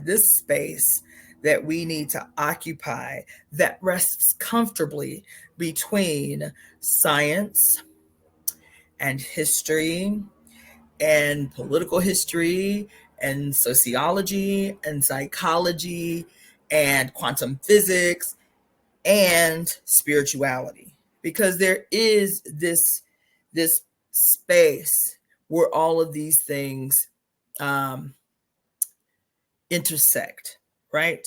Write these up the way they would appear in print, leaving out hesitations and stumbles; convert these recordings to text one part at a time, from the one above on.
this space that we need to occupy that rests comfortably between science and history and political history and sociology and psychology and quantum physics and spirituality, because there is this space where all of these things um, intersect, right?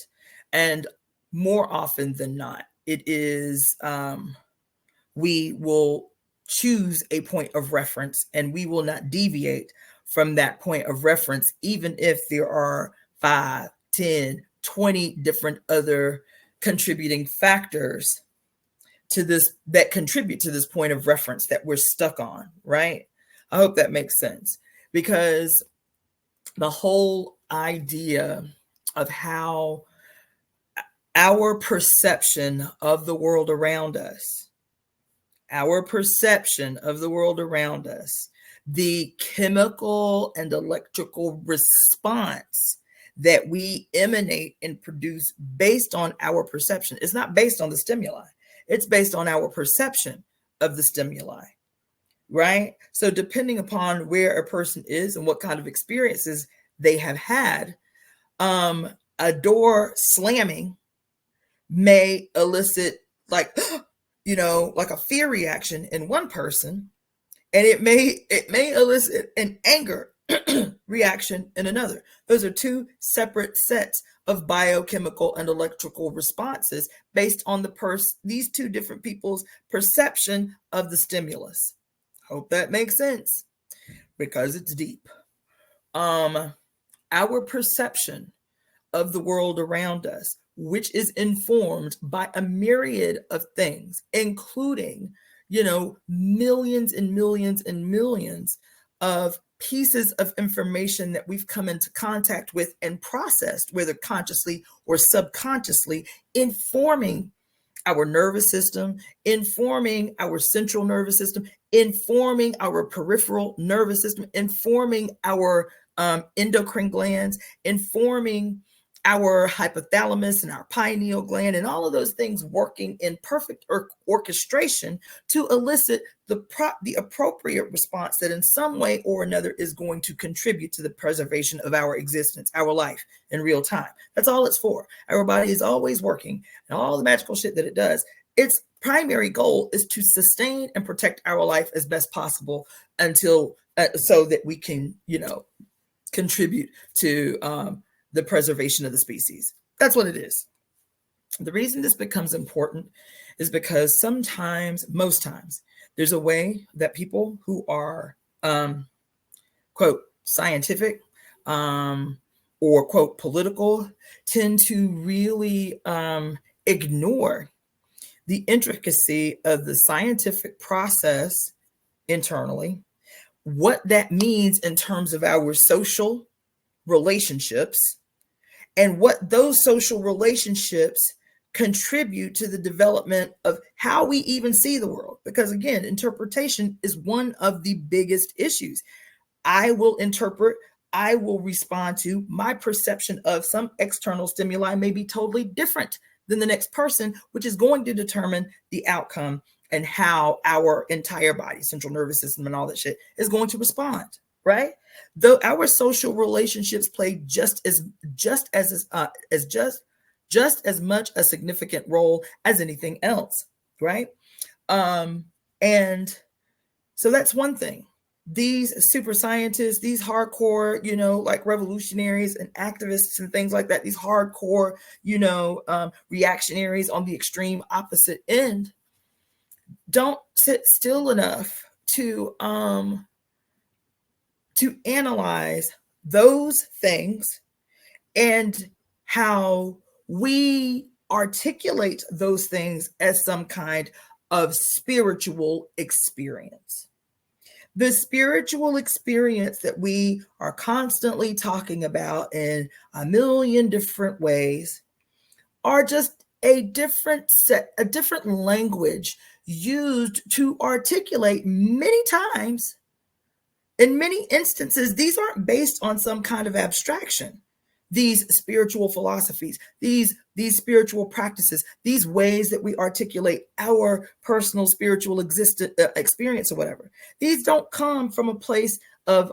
And more often than not, it is we will choose a point of reference and we will not deviate from that point of reference, even if there are 5, 10, 20 different other contributing factors to this that contribute to this point of reference that we're stuck on, right? I hope that makes sense, because the whole idea of how our perception of the world around us, the chemical and electrical response that we emanate and produce based on our perception is not based on the stimuli. It's based on our perception of the stimuli, right? So depending upon where a person is and what kind of experiences they have had, a door slamming may elicit like like a fear reaction in one person, and it may elicit an anger reaction in another. Those are two separate sets of biochemical and electrical responses based on these two different people's perception of the stimulus. Hope that makes sense, because it's deep. Our perception of the world around us, which is informed by a myriad of things, including, millions and millions and millions of pieces of information that we've come into contact with and processed, whether consciously or subconsciously, informing our nervous system, informing our central nervous system, informing our peripheral nervous system, informing our endocrine glands, informing our hypothalamus and our pineal gland, and all of those things working in perfect orchestration to elicit the appropriate response that in some way or another is going to contribute to the preservation of our existence, our life in real time. That's all it's for. Our body is always working, and all the magical shit that it does, its primary goal is to sustain and protect our life as best possible until so that we can, contribute to the preservation of the species. That's what it is. The reason this becomes important is because most times, there's a way that people who are, quote, scientific or, quote, political tend to really ignore the intricacy of the scientific process internally, what that means in terms of our social relationships, and what those social relationships contribute to the development of how we even see the world. Because again, interpretation is one of the biggest issues. I will interpret, I will respond to, my perception of some external stimuli may be totally different than the next person, which is going to determine the outcome and how our entire body, central nervous system, and all that shit is going to respond, right? Though our social relationships play just as much a significant role as anything else, right? And so that's one thing. These super scientists, these hardcore, like revolutionaries and activists and things like that, these hardcore, reactionaries on the extreme opposite end, don't sit still enough to analyze those things and how we articulate those things as some kind of spiritual experience. The spiritual experience that we are constantly talking about in a million different ways are just a different language used to articulate many times. In many instances, these aren't based on some kind of abstraction. these spiritual philosophies, these spiritual practices, these ways that we articulate our personal spiritual experience or whatever. These don't come from a place of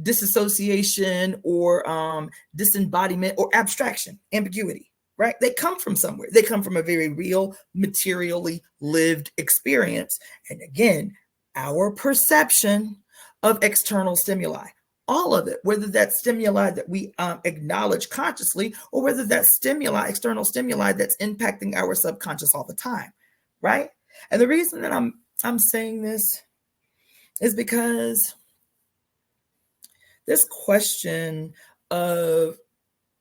disassociation or disembodiment or abstraction, ambiguity, right? They come from somewhere. They come from a very real, materially lived experience. And again, our perception of external stimuli, all of it, whether that's stimuli that we acknowledge consciously or whether that's stimuli, external stimuli that's impacting our subconscious all the time, right? And the reason that I'm saying this is because this question of,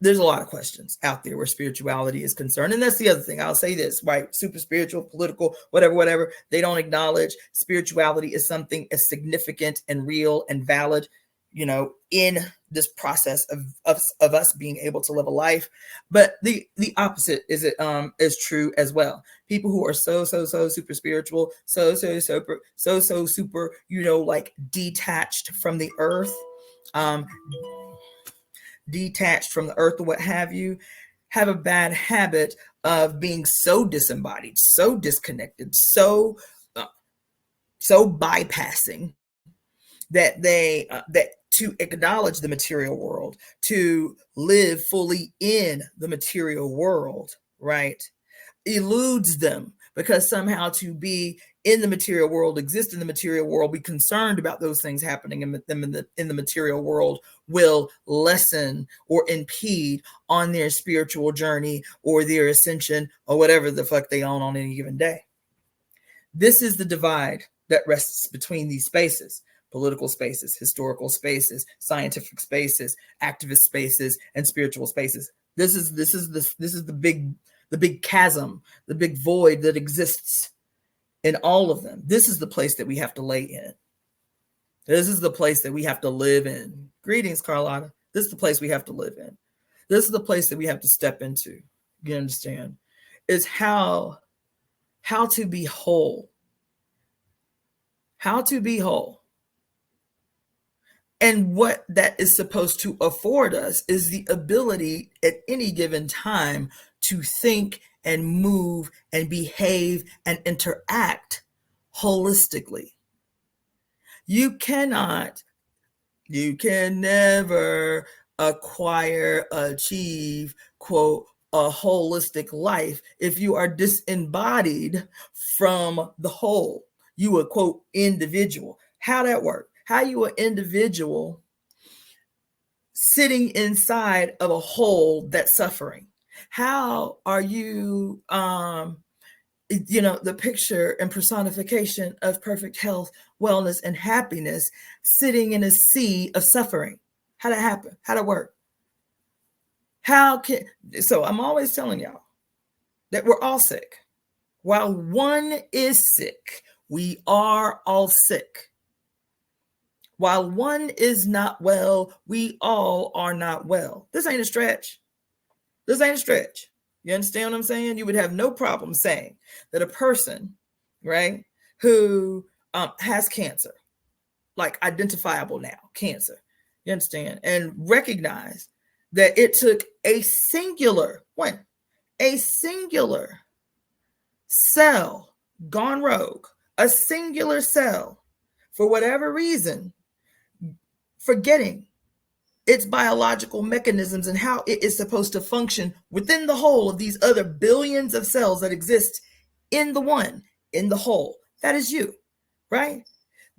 there's a lot of questions out there where spirituality is concerned. And that's the other thing. I'll say this, right? Super spiritual, political, whatever. They don't acknowledge spirituality is something as significant and real and valid, in this process of us being able to live a life. But the opposite is true as well. People who are so super spiritual, so super, like detached from the earth, detached from the earth or what have you, have a bad habit of being so disembodied, so disconnected, so bypassing that that to acknowledge the material world, to live fully in the material world, right, eludes them, because somehow to be in the material world, exist in the material world, be concerned about those things happening in the material world will lessen or impede on their spiritual journey or their ascension or whatever the fuck they own on any given day. This is the divide that rests between these spaces: political spaces, historical spaces, scientific spaces, activist spaces, and spiritual spaces. This is the big chasm, the big void that exists in all of them. This is the place that we have to lay in. This is the place that we have to live in. Greetings, Carlotta. This is the place we have to live in. This is the place that we have to step into. You understand? Is how to be whole. How to be whole. And what that is supposed to afford us is the ability at any given time to think and move and behave and interact holistically. You can never achieve, quote, a holistic life if you are disembodied from the whole. You are, quote, individual. How that work? How you an individual sitting inside of a whole that's suffering? How are you, the picture and personification of perfect health, wellness, and happiness sitting in a sea of suffering? How'd that happen? How'd it work? So I'm always telling y'all that we're all sick. While one is sick, we are all sick. While one is not well, we all are not well. This ain't a stretch. This ain't a stretch. You understand what I'm saying? You would have no problem saying that a person, right, who has cancer, like identifiable now, cancer, you understand, and recognize that it took a singular cell gone rogue, a singular cell, for whatever reason, forgetting its biological mechanisms and how it is supposed to function within the whole of these other billions of cells that exist in the one, in the whole. That is you, right?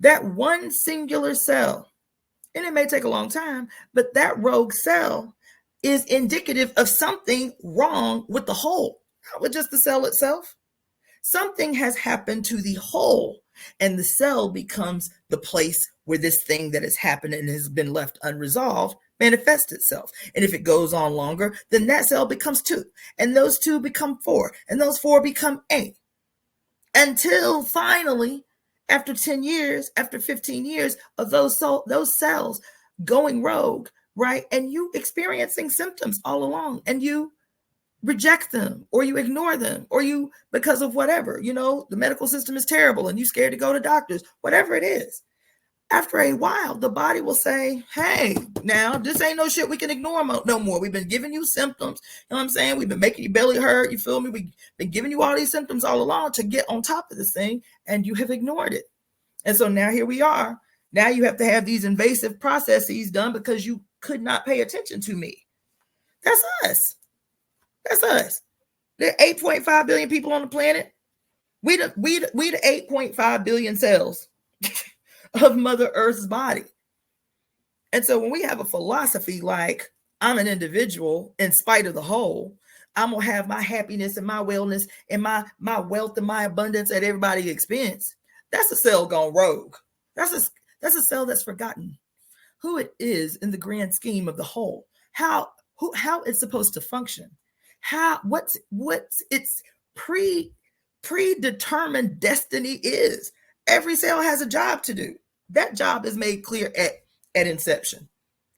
That one singular cell, and it may take a long time, but that rogue cell is indicative of something wrong with the whole, not with just the cell itself. Something has happened to the whole, and the cell becomes the place where this thing that has happened and has been left unresolved manifests itself. And if it goes on longer, then that cell becomes 2, and those 2 become 4, and those 4 become 8. Until finally, after 10 years, after 15 years of those cells going rogue, right, and you experiencing symptoms all along, and you reject them or you ignore them, or you, because of whatever, the medical system is terrible and you scared to go to doctors, whatever it is. After a while, the body will say, hey, now this ain't no shit we can ignore no more. We've been giving you symptoms. You know what I'm saying? We've been making your belly hurt. You feel me? We've been giving you all these symptoms all along to get on top of this thing, and you have ignored it. And so now here we are. Now you have to have these invasive processes done because you could not pay attention to me. That's us. That's us. There are 8.5 billion people on the planet. We the 8.5 billion cells of Mother Earth's body. And so when we have a philosophy like I'm an individual in spite of the whole, I'm gonna have my happiness and my wellness and my wealth and my abundance at everybody's expense. That's a cell gone rogue. That's a cell that's forgotten who it is in the grand scheme of the whole. How it's supposed to function. What's its predetermined destiny is. Every cell has a job to do. That job is made clear at inception.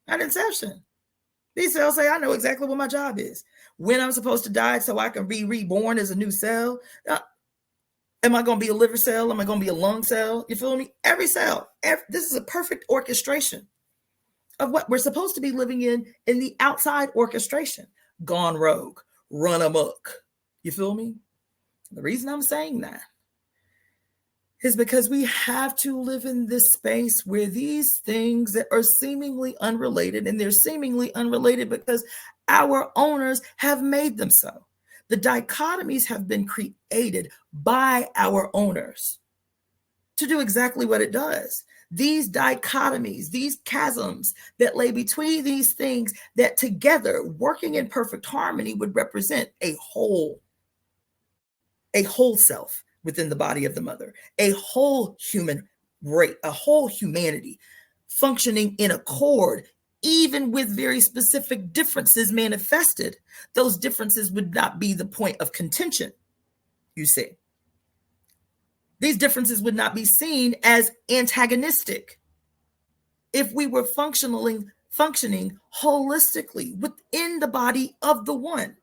At inception, these cells say, I know exactly what my job is. When I'm supposed to die so I can be reborn as a new cell. Am I going to be a liver cell? Am I going to be a lung cell? You feel me? Every cell. This is a perfect orchestration of what we're supposed to be living in the outside orchestration. Gone rogue, run amok. You feel me? The reason I'm saying that is because we have to live in this space where these things that are seemingly unrelated, and they're seemingly unrelated because our owners have made them so. The dichotomies have been created by our owners to do exactly what it does. These dichotomies, these chasms that lay between these things that together, working in perfect harmony, would represent a whole self within the body of the mother, a whole human race, a whole humanity functioning in accord, even with very specific differences manifested. Those differences would not be the point of contention, you see. These differences would not be seen as antagonistic if we were functioning holistically within the body of the one,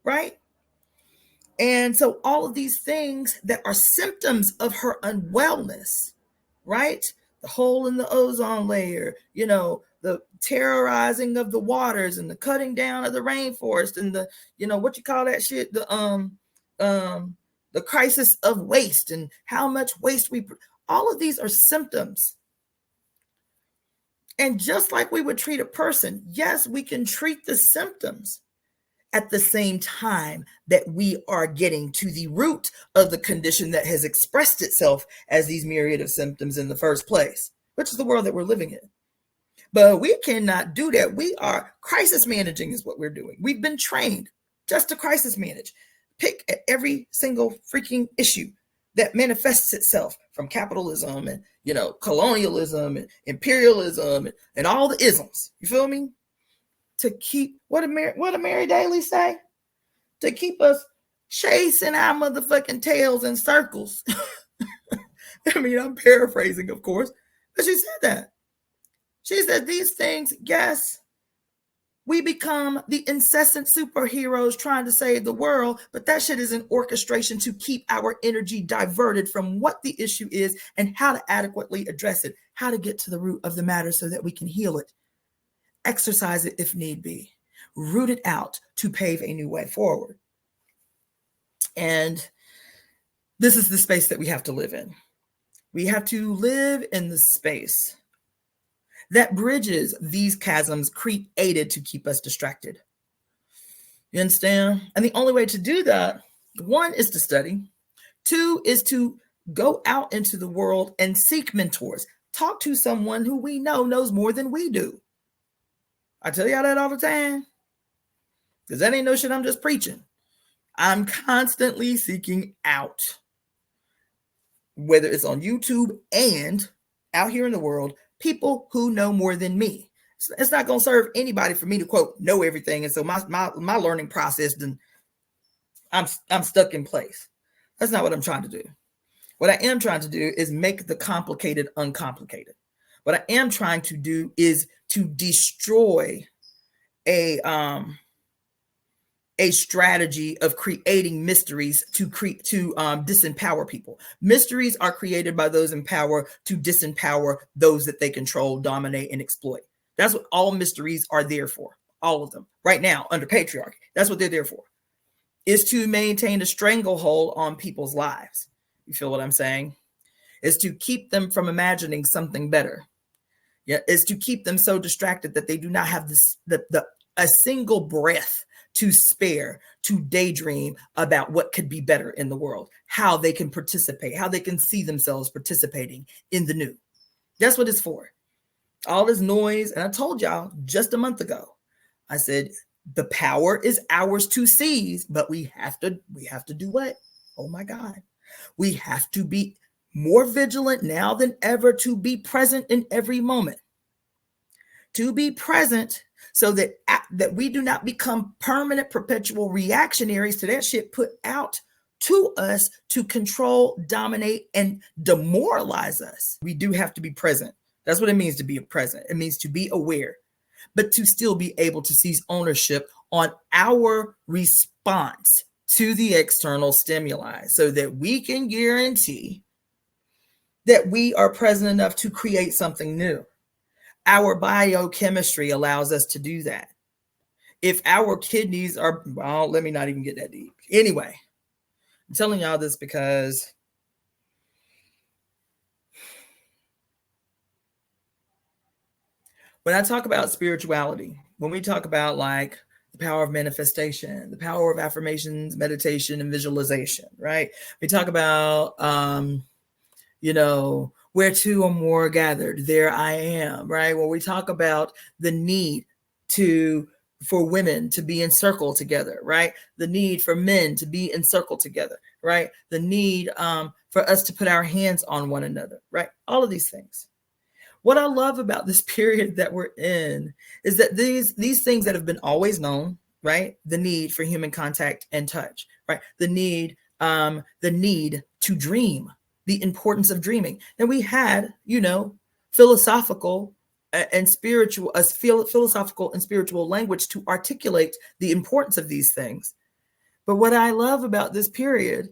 right? And so all of these things that are symptoms of her unwellness, right? The hole in the ozone layer, the terrorizing of the waters and the cutting down of the rainforest and the, what you call that shit? The crisis of waste and how much waste all of these are symptoms. And just like we would treat a person, yes, we can treat the symptoms at the same time that we are getting to the root of the condition that has expressed itself as these myriad of symptoms in the first place, which is the world that we're living in. But we cannot do that. We are crisis managing is what we're doing. We've been trained just to crisis manage. Pick at every single freaking issue that manifests itself from capitalism and, colonialism and imperialism and all the isms. You feel me? To keep, what did Mary Daly say? To keep us chasing our motherfucking tails in circles. I mean, I'm paraphrasing, of course, but she said that. She said these things, yes, we become the incessant superheroes trying to save the world, but that shit is an orchestration to keep our energy diverted from what the issue is and how to adequately address it, how to get to the root of the matter so that we can heal it, exercise it if need be, root it out to pave a new way forward. And this is the space that we have to live in. We have to live in the space that bridges these chasms created to keep us distracted. You understand? And the only way to do that, one, is to study. Two, is to go out into the world and seek mentors. Talk to someone who we know knows more than we do. I tell y'all that all the time. Because that ain't no shit I'm just preaching. I'm constantly seeking out, whether it's on YouTube and out here in the world, people who know more than me. It's not going to serve anybody for me to, quote, know everything. And so my learning process, then I'm stuck in place. That's not what I'm trying to do. What I am trying to do is make the complicated uncomplicated. What I am trying to do is to destroy a a strategy of creating mysteries to disempower people. Mysteries are created by those in power to disempower those that they control, dominate, and exploit. That's what all mysteries are there for. All of them right now under patriarchy. That's what they're there for, is to maintain a stranglehold on people's lives. You feel what I'm saying? Is to keep them from imagining something better. Yeah, is to keep them so distracted that they do not have a single breath to spare to daydream about what could be better in the world, how they can participate, how they can see themselves participating in the new. That's what it's for. All this noise, and I told y'all just a month ago, I said the power is ours to seize, but we have to do what? Oh my God. We have to be more vigilant now than ever to be present in every moment. To be present so that we do not become permanent, perpetual reactionaries to that shit put out to us to control, dominate, and demoralize us. We do have to be present. That's what it means to be present. It means to be aware, but to still be able to seize ownership on our response to the external stimuli so that we can guarantee that we are present enough to create something new. Our biochemistry allows us to do that. If our kidneys are, well, let me not even get that deep. Anyway, I'm telling y'all this because when I talk about spirituality, when we talk about like the power of manifestation, the power of affirmations, meditation, and visualization, right? We talk about, where two or more are gathered, there I am, right? When we talk about the need for women to be in circle together, right? The need for men to be in circle together, right? The need for us to put our hands on one another, right? All of these things. What I love about this period that we're in is that these things that have been always known, right? The need for human contact and touch, right? The need to dream, the importance of dreaming. And we had, philosophical and spiritual language to articulate the importance of these things. But what I love about this period,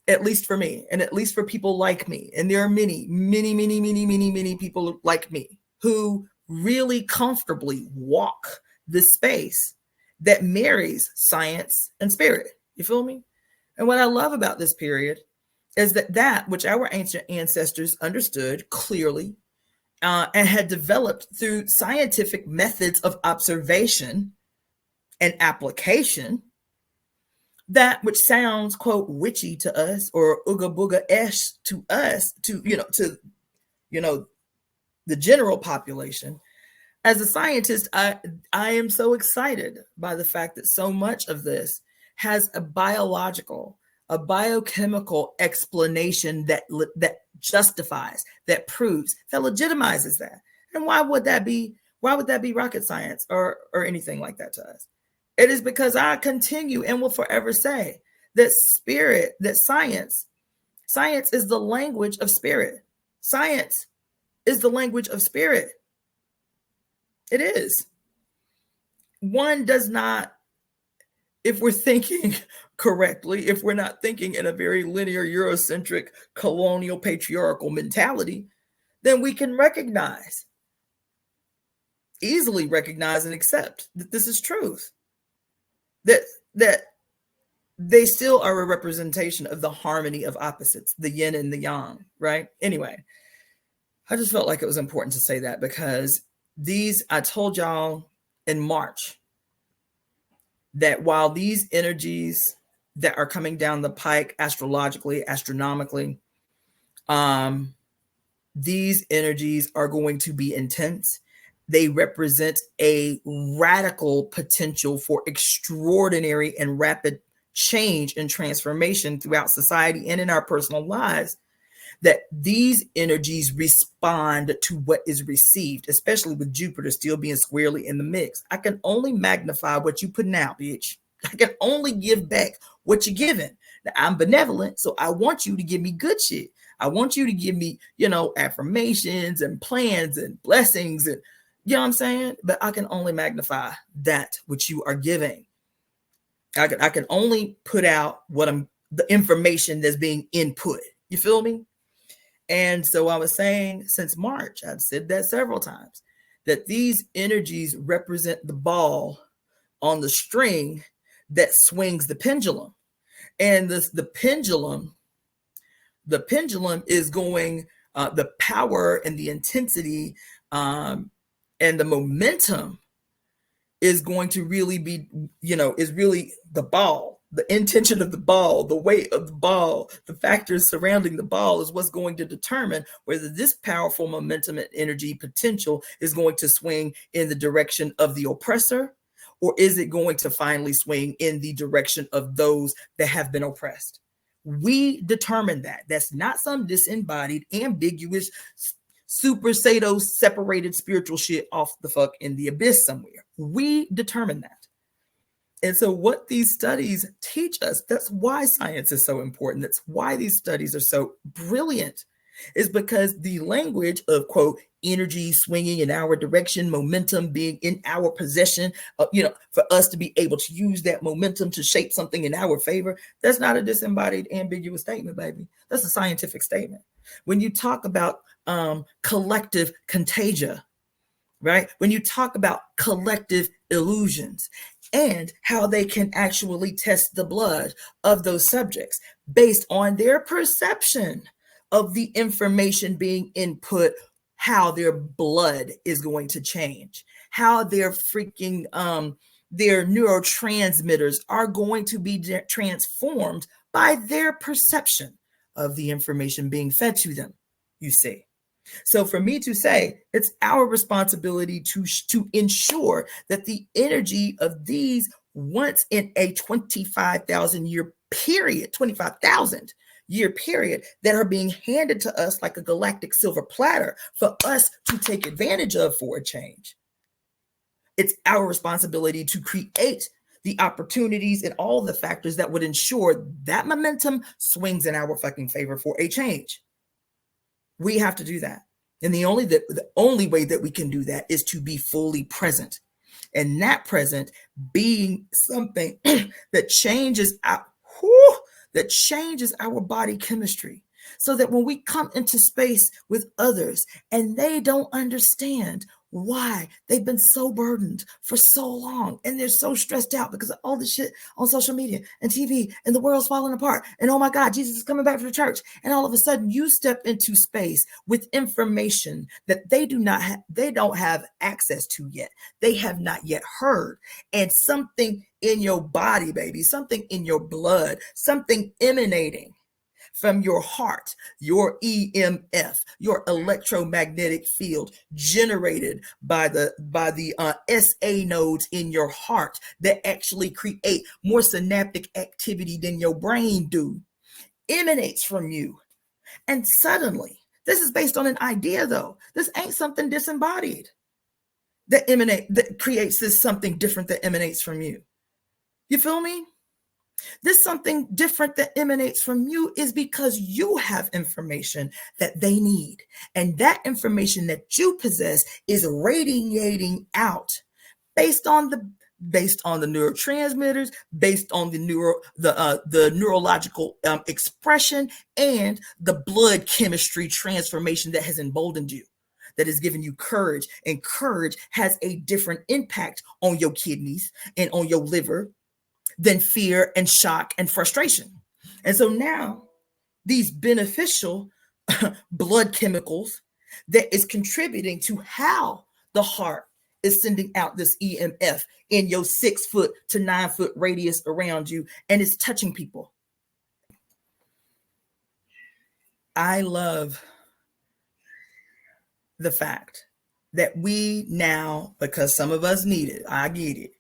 at least for me, and at least for people like me, and there are many, many, many, many, many, many people like me who really comfortably walk the space that marries science and spirit. You feel me? And what I love about this period is that which our ancient ancestors understood clearly and had developed through scientific methods of observation and application, that which sounds, quote, witchy to us or ooga booga-esh to us, to the general population. As a scientist, I am so excited by the fact that so much of this has a biochemical explanation that justifies, that proves, that legitimizes that. And why would that be rocket science or anything like that to us? It is because I continue and will forever say that science is the language of spirit. Science is the language of spirit. It is. One does not, if we're thinking correctly, if we're not thinking in a very linear, Eurocentric, colonial, patriarchal mentality, then we can easily recognize and accept that this is truth. That they still are a representation of the harmony of opposites, the yin and the yang, right? Anyway, I just felt like it was important to say that because I told y'all in March that while these energies that are coming down the pike astrologically, astronomically, these energies are going to be intense. They represent a radical potential for extraordinary and rapid change and transformation throughout society and in our personal lives, that these energies respond to what is received, especially with Jupiter still being squarely in the mix. I can only magnify what you putting out, bitch. I can only give back what you're giving. Now, I'm benevolent, so I want you to give me good shit. I want you to give me, affirmations and plans and blessings and, you know what I'm saying? But I can only magnify that which you are giving. I can only put out the information that's being input. You feel me? And so I was saying since March, I've said that several times, that these energies represent the ball on the string that swings the pendulum. And the pendulum is going, the power and the intensity and the momentum is going to really be, is really the ball, the intention of the ball, the weight of the ball, the factors surrounding the ball is what's going to determine whether this powerful momentum and energy potential is going to swing in the direction of the oppressor, or is it going to finally swing in the direction of those that have been oppressed. We determine that. That's not some disembodied, ambiguous, super Sado separated spiritual shit off the fuck in the abyss somewhere. We determine that. And so what these studies teach us, that's why science is so important. That's why these studies are so brilliant, is because the language of, quote, energy swinging in our direction, momentum being in our possession, for us to be able to use that momentum to shape something in our favor, that's not a disembodied, ambiguous statement, baby. That's a scientific statement. When you talk about collective contagia, right? When you talk about collective illusions and how they can actually test the blood of those subjects based on their perception of the information being input, how their blood is going to change, how their freaking their neurotransmitters are going to be transformed by their perception of the information being fed to them, you see. So for me to say, it's our responsibility to ensure that the energy of these once in a 25,000 year period, 25,000 year period, that are being handed to us like a galactic silver platter for us to take advantage of for a change. It's our responsibility to create the opportunities and all the factors that would ensure that momentum swings in our fucking favor for a change. We have to do that. And the only way that we can do that is to be fully present. And that present being something that changes our body chemistry. So that when we come into space with others and they don't understand why they've been so burdened for so long and they're so stressed out because of all the shit on social media and TV and the world's falling apart and oh my God, Jesus is coming back to the church, and all of a sudden you step into space with information that they don't have access to yet, they have not yet heard, and something in your body, baby, something in your blood, something emanating from your heart, your EMF, your electromagnetic field generated by the SA nodes in your heart that actually create more synaptic activity than your brain do, emanates from you. And suddenly, this is based on an idea though. This ain't something disembodied that creates this something different that emanates from you. You feel me? This something different that emanates from you is because you have information that they need. And that information that you possess is radiating out based on the neurotransmitters, based on the neurological expression and the blood chemistry transformation that has emboldened you, that has given you courage. And courage has a different impact on your kidneys and on your liver than fear and shock and frustration. And so now these beneficial blood chemicals that is contributing to how the heart is sending out this EMF in your 6 foot to 9 foot radius around you, and it's touching people. I love the fact that we now, because some of us need it, I get it,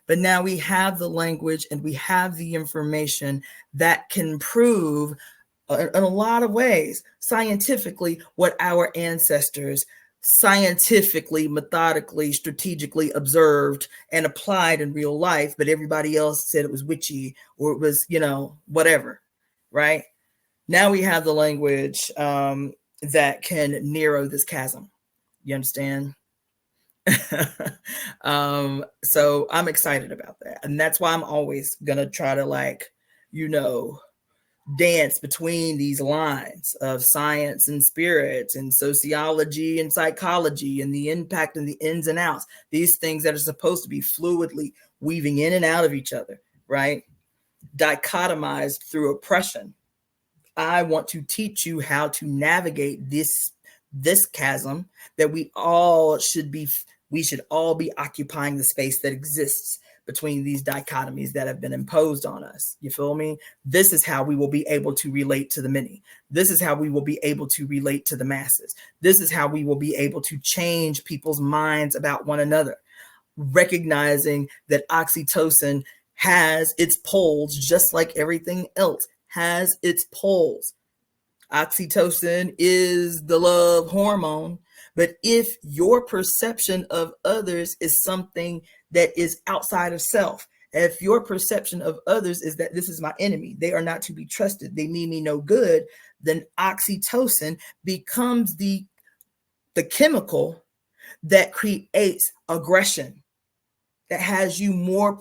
but now we have the language and we have the information that can prove in a lot of ways scientifically what our ancestors scientifically, methodically, strategically observed and applied in real life, but everybody else said it was witchy or it was, whatever, right? Now we have the language that can narrow this chasm. You understand? So I'm excited about that. And that's why I'm always going to try to, like, you know, dance between these lines of science and spirit and sociology and psychology and the impact and the ins and outs, these things that are supposed to be fluidly weaving in and out of each other, right? Dichotomized through oppression. I want to teach you how to navigate this chasm that we should all be occupying the space that exists between these dichotomies that have been imposed on us. You feel me? This is how we will be able to relate to the many. This is how we will be able to relate to the masses. This is how we will be able to change people's minds about one another, recognizing that oxytocin has its poles just like everything else has its poles. Oxytocin is the love hormone. But if your perception of others is something that is outside of self, if your perception of others is that this is my enemy, they are not to be trusted, they mean me no good, then oxytocin becomes the chemical that creates aggression, that has you more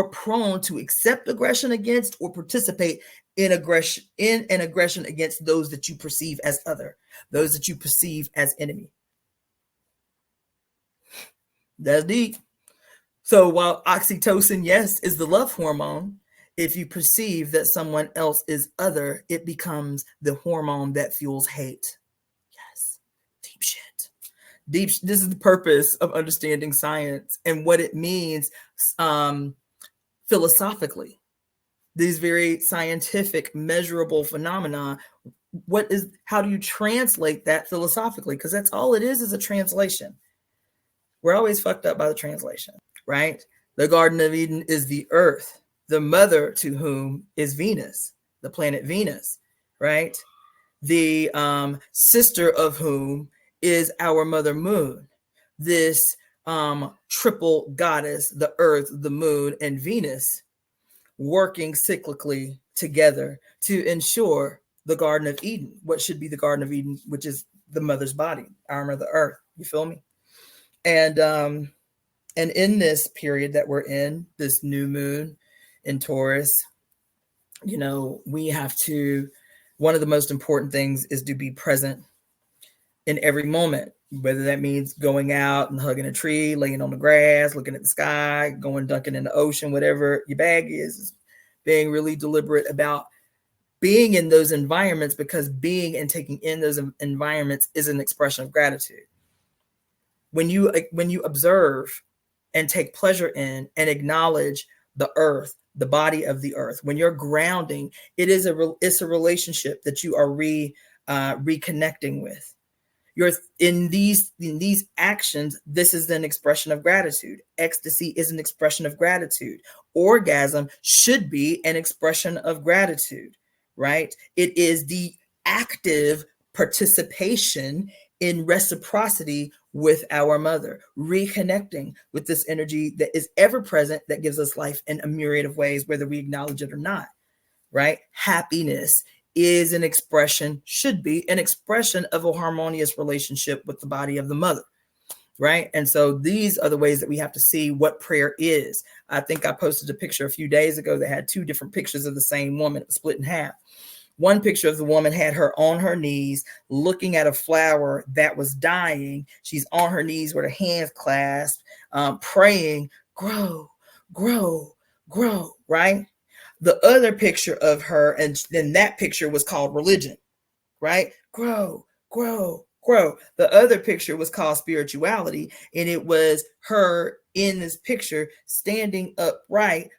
prone to accept aggression against or participate in an aggression against those that you perceive as other, those that you perceive as enemy. That's deep. So while oxytocin, yes, is the love hormone, if you perceive that someone else is other, it becomes the hormone that fuels hate. Yes, deep shit. This is the purpose of understanding science and what it means philosophically. These very scientific, measurable phenomena. How do you translate that philosophically? Because that's all it is a translation. We're always fucked up by the translation, right? The Garden of Eden is the earth, the mother to whom is Venus, the planet Venus, right? The sister of whom is our mother moon, this triple goddess, the earth, the moon, and Venus, working cyclically together to ensure the Garden of Eden, what should be the Garden of Eden, which is the mother's body, our mother earth. You feel me? And in this period that we're in, this new moon in Taurus, we have to, one of the most important things is to be present in every moment, whether that means going out and hugging a tree, laying on the grass, looking at the sky, going dunking in the ocean, whatever your bag is being really deliberate about being in those environments, because being and taking in those environments is an expression of gratitude. When you observe and take pleasure in and acknowledge the earth, the body of the earth, when you're grounding, it's a relationship that you are reconnecting with. You're in these actions. This is an expression of gratitude. Ecstasy is an expression of gratitude. Orgasm should be an expression of gratitude, right? It is the active participation in reciprocity with our mother, reconnecting with this energy that is ever present, that gives us life in a myriad of ways, whether we acknowledge it or not, right? Happiness is an expression, should be an expression of a harmonious relationship with the body of the mother, right? And so these are the ways that we have to see what prayer is. I think I posted a picture a few days ago that had two different pictures of the same woman split in half. One picture of the woman had her on her knees looking at a flower that was dying. She's on her knees with her hands clasped, praying, grow, grow, grow, right? The other picture of her, and then that picture was called religion, right? Grow, grow, grow. The other picture was called spirituality, and it was her in this picture standing upright,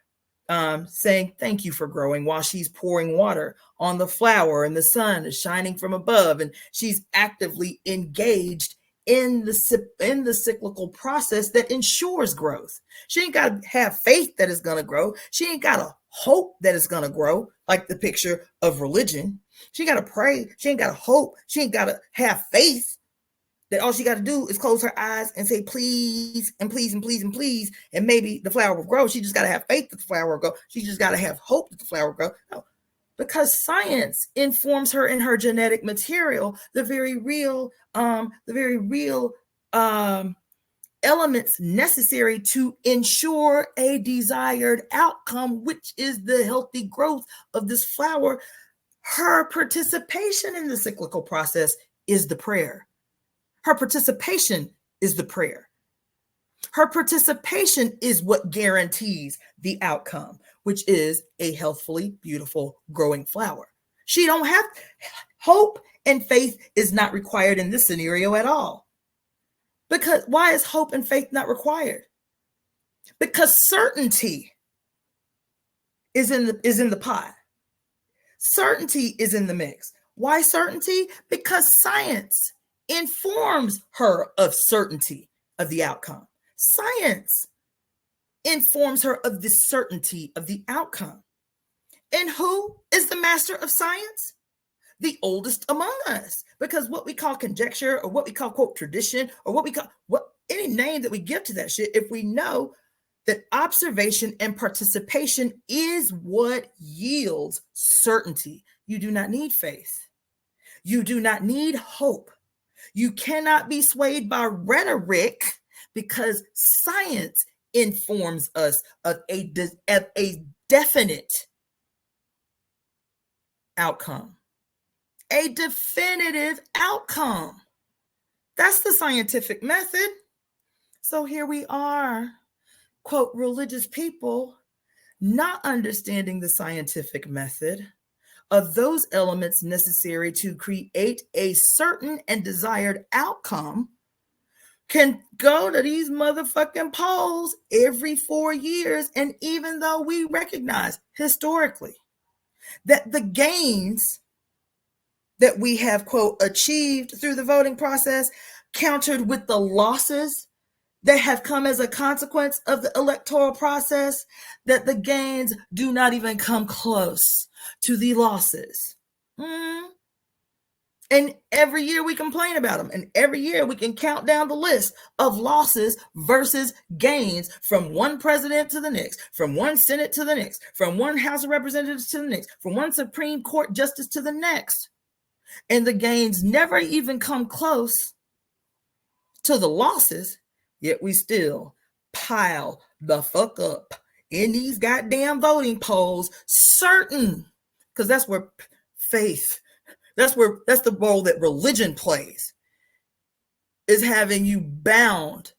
saying thank you for growing, while she's pouring water on the flower and the sun is shining from above, and she's actively engaged in the cyclical process that ensures growth. She ain't got to have faith that it's going to grow. She ain't got to hope that it's going to grow, like the picture of religion. She got to pray. She ain't got to hope. She ain't got to have faith. That all she got to do is close her eyes and say please and please and please and please, and maybe the flower will grow. She just got to have faith that the flower will grow. She just got to have hope that the flower will grow. No, because science informs her in her genetic material, the very real elements necessary to ensure a desired outcome, which is the healthy growth of this flower. Her participation in the cyclical process is the prayer. Her participation is the prayer. Her participation is what guarantees the outcome, which is a healthfully, beautiful, growing flower. She don't have hope, and faith is not required in this scenario at all. Because why is hope and faith not required? Because certainty is in the pot. Certainty is in the mix. Why certainty? Because science informs her of certainty of the outcome. Science informs her of the certainty of the outcome. And who is the master of science? The oldest among us. Because what we call conjecture, or what we call, quote, tradition, or what we call, any name that we give to that shit, if we know that observation and participation is what yields certainty, you do not need faith. You do not need hope. You cannot be swayed by rhetoric, because science informs us of a definite outcome. A definitive outcome. That's the scientific method. So here we are, quote, religious people, not understanding the scientific method of those elements necessary to create a certain and desired outcome, can go to these motherfucking polls every 4 years. And even though we recognize historically that the gains that we have, quote, achieved through the voting process, countered with the losses that have come as a consequence of the electoral process, that the gains do not even come close to the losses. And every year we complain about them. And every year we can count down the list of losses versus gains from one president to the next, from one Senate to the next, from one House of Representatives to the next, from one Supreme Court justice to the next. And the gains never even come close to the losses, yet we still pile the fuck up in these goddamn voting polls, certain, because that's where faith, that's the role that religion plays, is having you bound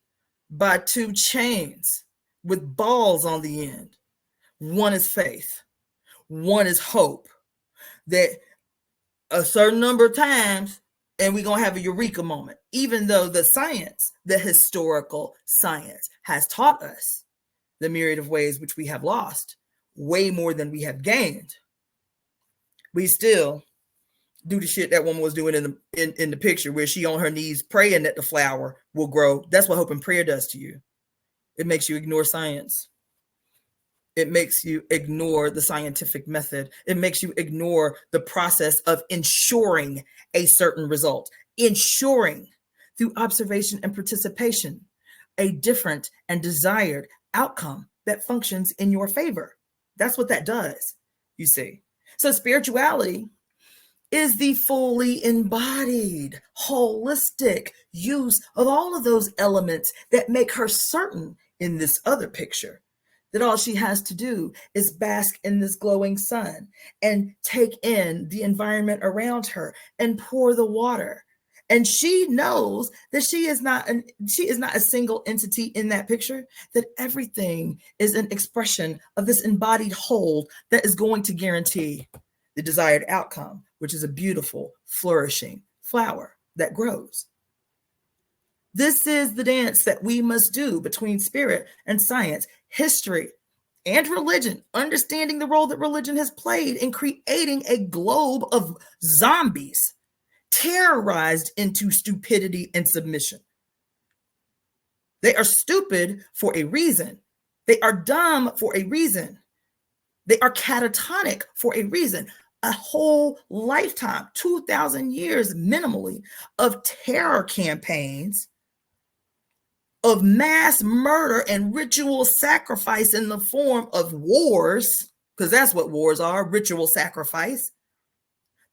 by two chains with balls on the end. One is faith, one is hope, that a certain number of times, and we're going to have a eureka moment, even though the science, the historical science, has taught us the myriad of ways which we have lost, way more than we have gained. We still do the shit that woman was doing in the picture, where she on her knees praying that the flower will grow. That's what hope and prayer does to you. It makes you ignore science. It makes you ignore the scientific method. It makes you ignore the process of ensuring a certain result, ensuring through observation and participation a different and desired outcome that functions in your favor. That's what that does, you see. So spirituality is the fully embodied, holistic use of all of those elements that make her certain in this other picture, that all she has to do is bask in this glowing sun and take in the environment around her and pour the water. And she knows that she is not a single entity in that picture, that everything is an expression of this embodied whole that is going to guarantee the desired outcome, which is a beautiful, flourishing flower that grows. This is the dance that we must do between spirit and science, history and religion, understanding the role that religion has played in creating a globe of zombies terrorized into stupidity and submission. They are stupid for a reason. They are dumb for a reason. They are catatonic for a reason. A whole lifetime, 2,000 years minimally, of terror campaigns, of mass murder and ritual sacrifice in the form of wars, because that's what wars are, ritual sacrifice,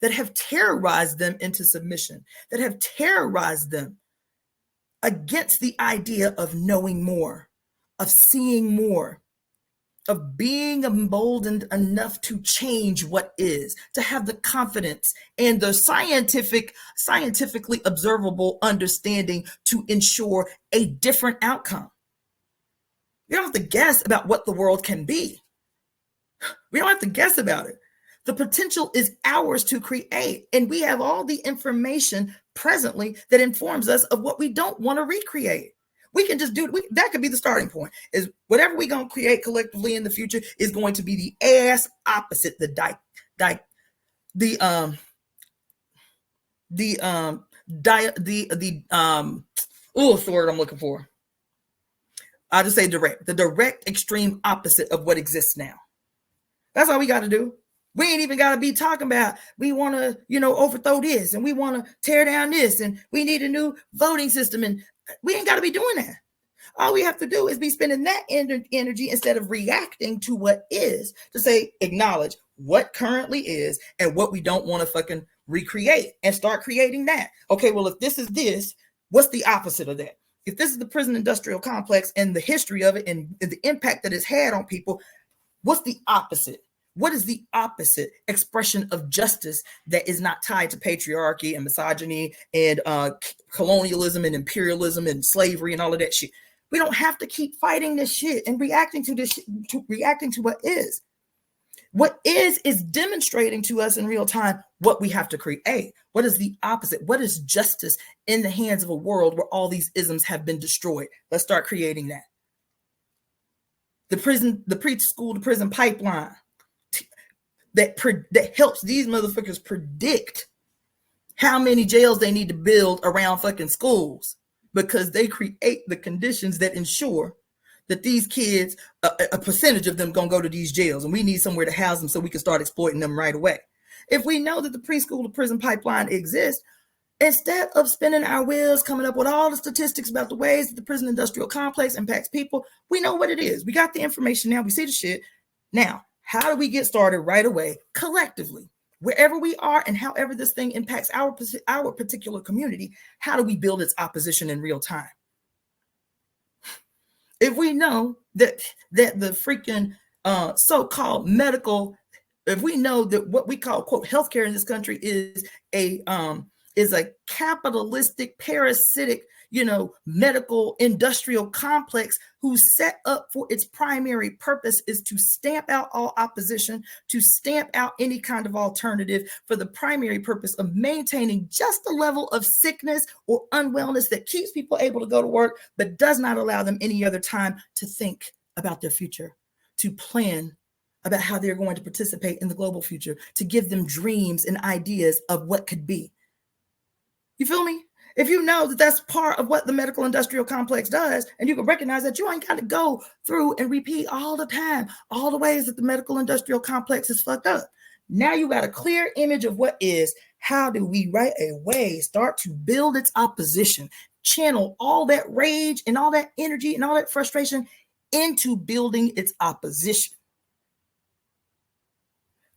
that have terrorized them into submission, that have terrorized them against the idea of knowing more, of seeing more, of being emboldened enough to change what is, to have the confidence and the scientifically observable understanding to ensure a different outcome. You don't have to guess about what the world can be. We don't have to guess about it. The potential is ours to create, and we have all the information presently that informs us of what we don't want to recreate. We can just do it. That could be the starting point. Is whatever we're going to create collectively in the future is going to be the ass opposite, what's the word I'm looking for? I'll just say the direct extreme opposite of what exists now. That's all we got to do. We ain't even got to be talking about we want to, overthrow this and we want to tear down this and we need a new voting system, and we ain't got to be doing that. All we have to do is be spending that energy instead of reacting to what is, to say, acknowledge what currently is and what we don't want to fucking recreate and start creating that. Okay, well, if this is this, what's the opposite of that? If this is the prison industrial complex and the history of it and the impact that it's had on people, what's the opposite? What is the opposite expression of justice that is not tied to patriarchy and misogyny and colonialism and imperialism and slavery and all of that shit? We don't have to keep fighting this shit and reacting to this, reacting to what is. What is demonstrating to us in real time what we have to create. What is the opposite? What is justice in the hands of a world where all these isms have been destroyed? Let's start creating that. The preschool to prison pipeline that helps these motherfuckers predict how many jails they need to build around fucking schools, because they create the conditions that ensure that these kids, a percentage of them gonna go to these jails, and we need somewhere to house them so we can start exploiting them right away. If we know that the preschool to prison pipeline exists, instead of spinning our wheels coming up with all the statistics about the ways that the prison industrial complex impacts people, we know what it is. We got the information now. We see the shit. Now, how do we get started right away, collectively, wherever we are and however this thing impacts our particular community? How do we build its opposition in real time? If we know that the freaking so-called medical, if we know that what we call, quote, healthcare in this country is a capitalistic, parasitic, medical industrial complex who's set up for its primary purpose is to stamp out all opposition, to stamp out any kind of alternative for the primary purpose of maintaining just a level of sickness or unwellness that keeps people able to go to work, but does not allow them any other time to think about their future, to plan about how they're going to participate in the global future, to give them dreams and ideas of what could be. You feel me? If you know that that's part of what the medical industrial complex does, and you can recognize that you ain't got to go through and repeat all the time, all the ways that the medical industrial complex is fucked up. Now you got a clear image of what is. How do we right away start to build its opposition, channel all that rage and all that energy and all that frustration into building its opposition?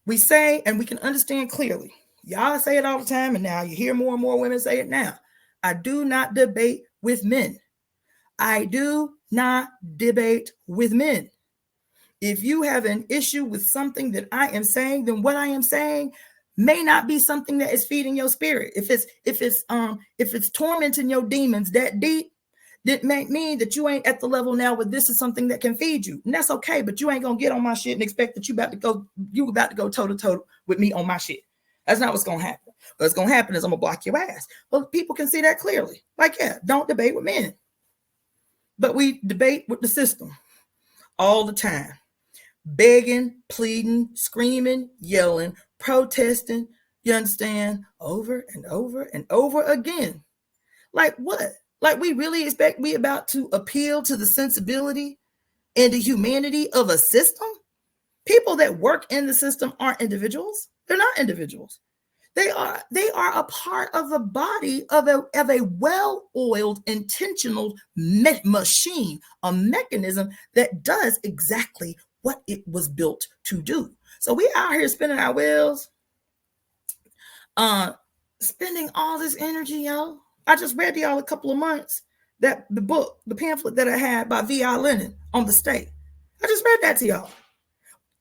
We say, and we can understand clearly, y'all say it all the time, and now you hear more and more women say it now. I do not debate with men. I do not debate with men. If you have an issue with something that I am saying, then what I am saying may not be something that is feeding your spirit. If it's tormenting your demons that deep, that may mean that you ain't at the level now where this is something that can feed you. And that's okay, but you ain't gonna get on my shit and expect that you about to go toe to toe with me on my shit. That's not what's gonna happen. What's gonna happen is I'm gonna block your ass. Well, people can see that clearly. Like, yeah, don't debate with men. But we debate with the system all the time. Begging, pleading, screaming, yelling, protesting, you understand, over and over and over again. Like what? Like we really expect we about to appeal to the sensibility and the humanity of a system? People that work in the system aren't individuals. They're not individuals. They are a part of the body of a well-oiled, intentional machine, a mechanism that does exactly what it was built to do. So we out here spinning our wheels, spending all this energy, yo. I just read to y'all a couple of months that the book, the pamphlet that I had by V.I. Lenin on the state. I just read that to y'all.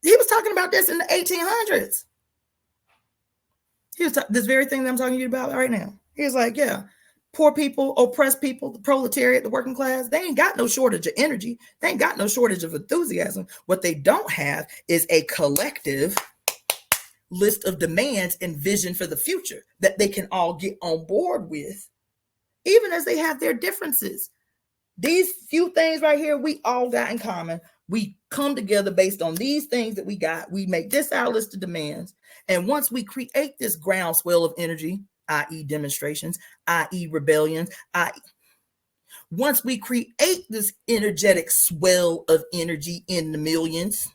He was talking about this in the 1800s. He was this very thing that I'm talking to you about right now. He was like, yeah, poor people, oppressed people, the proletariat, the working class, they ain't got no shortage of energy. They ain't got no shortage of enthusiasm. What they don't have is a collective list of demands and vision for the future that they can all get on board with, even as they have their differences. These few things right here, we all got in common. We come together based on these things that we got. We make this our list of demands. And once we create this groundswell of energy, i.e. demonstrations, i.e. rebellions, once we create this energetic swell of energy in the millions,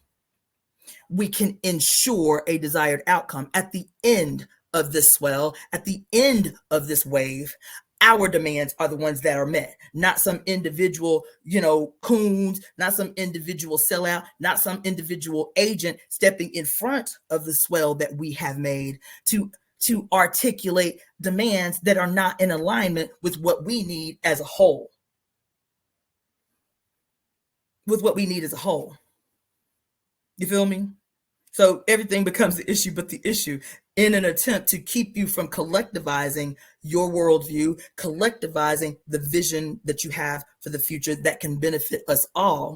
we can ensure a desired outcome. At the end of this swell, at the end of this wave, our demands are the ones that are met, not some individual, coons, not some individual sellout, not some individual agent stepping in front of the swell that we have made to articulate demands that are not in alignment with what we need as a whole. With what we need as a whole. You feel me? So everything becomes the issue, but the issue in an attempt to keep you from collectivizing your worldview, collectivizing the vision that you have for the future that can benefit us all.